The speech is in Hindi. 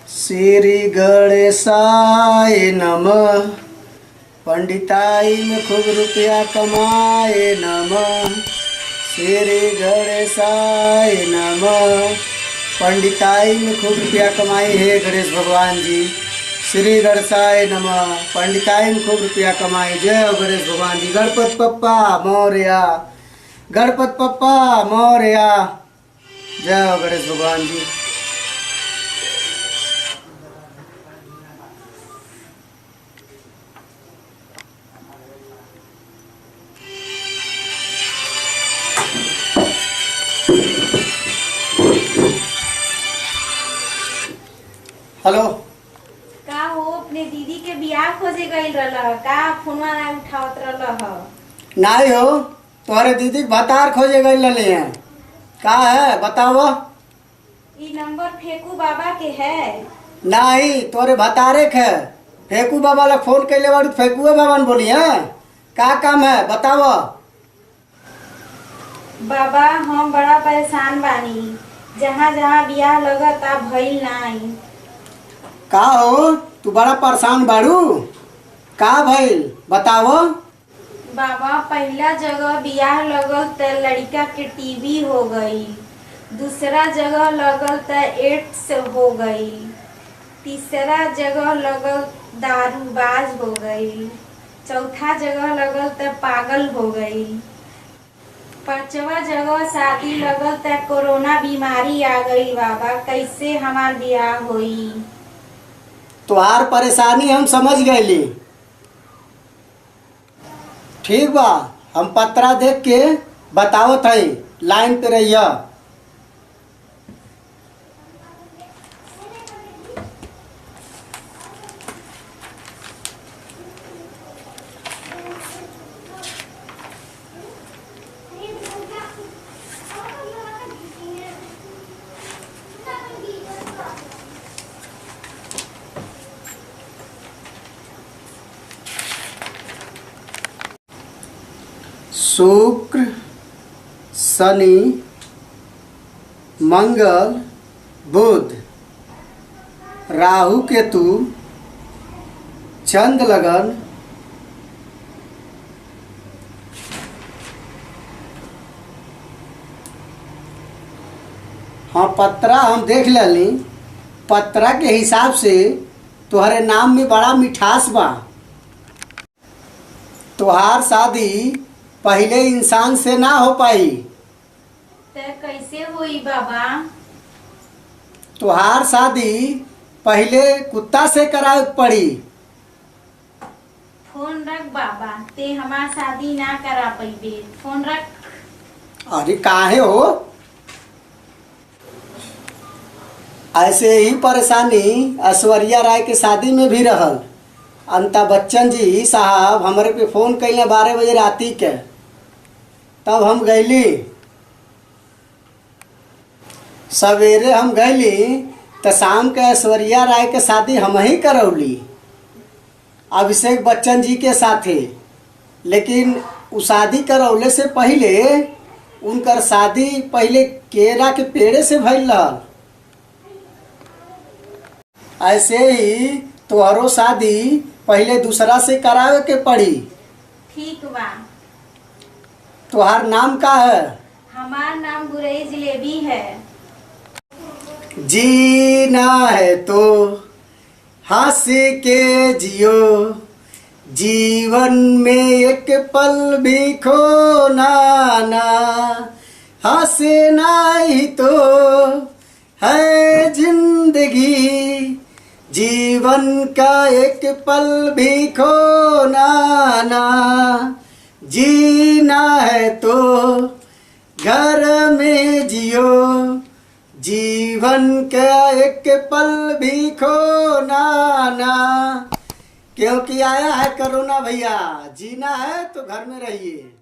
श्री गणेशाय नमः। पंडिताई में खूब रुपया कमाए नमः। श्री गणेशाय नमः। पंडिताई में खूब रुपया कमाई है गणेश भगवान जी। श्री गणेशाय नमः। पंडिताई में खूब रुपया कमाई। जय हो गणेश भगवान जी। गणपति पप्पा मोरया। गणपति पप्पा मोरया। जय हो गणेश भगवान जी। हेलो का हो अपने दीदी के बियाह खोजे गईल रहल का फोनवा ना उठावत रहल नहीं हो तुम्हारे दीदी के भतार खोजे गई लले हैं। का है बताओ। ई नंबर फेकू बाबा के है। नहीं तोरे भतारे के है। फेकू बाबा ला फोन कैले बारू फेकुआ बाबा ने बोली है। का काम है बताओ। बाबा हम बड़ा परेशान बानी। जहाँ जहाँ बियाह लगता भइल नाही। का हो तू बड़ा परेशान बारू। का भइल बताओ। बाबा पहला जगह बियाह लगल त लड़का के टीबी हो गई। दूसरा जगह लगल त एड्स हो गई। तीसरा जगह लगल दारूबाज हो गई। चौथा जगह लगल त पागल हो गई। पांचवा जगह शादी लगल त कोरोना बीमारी आ गई। बाबा कैसे हमार बियाह होई। तुहार परेशानी हम समझ गईली। ठीक बा हम पत्रा देख के बतावत हई। लाइन पे रहिया। शुक्र शनि मंगल बुध राहु केतु चंद्र लगन हाँ पत्रा हम देख लेली। पत्रा के हिसाब से तुम्हारे नाम में बड़ा मिठास बा। तुहार शादी पहले इंसान से ना हो पाई। त कैसे हुई बाबा। तुहार शादी पहले कुत्ता से करावे पड़ी। फोन रख बाबा ते हमार शादी ना करा पैबे। फोन रख। अरे काहे हो ऐसे ही परेशानी ऐश्वर्या राय के शादी में भी रहल। अमिताभ बच्चन जी साहब हमारे पे फोन कैले 12 बजे राती के। तब हम गईली। सवेरे हम गईली तो शाम के ऐश्वर्या राय के शादी हम ही करौली अभिषेक बच्चन जी के साथे। लेकिन उ शादी करौले से पहले उनकर शादी पहले केरा के पेड़े से भइल रहल। ऐसे ही तोहरो शादी पहले दूसरा से करावे के पड़ी। ठीक बा। तुहार नाम का है। हमार नाम बुरई जलेबी है। जीना है तो हंस के जियो। जीवन में एक पल भी खोना ना। हंसना ही तो है जिंदगी। जीवन का एक पल भी खोना ना। जीना है तो घर में जियो। जीवन का एक पल भी खोना ना। क्योंकि आया है कोरोना भैया। जीना है तो घर में रहिए।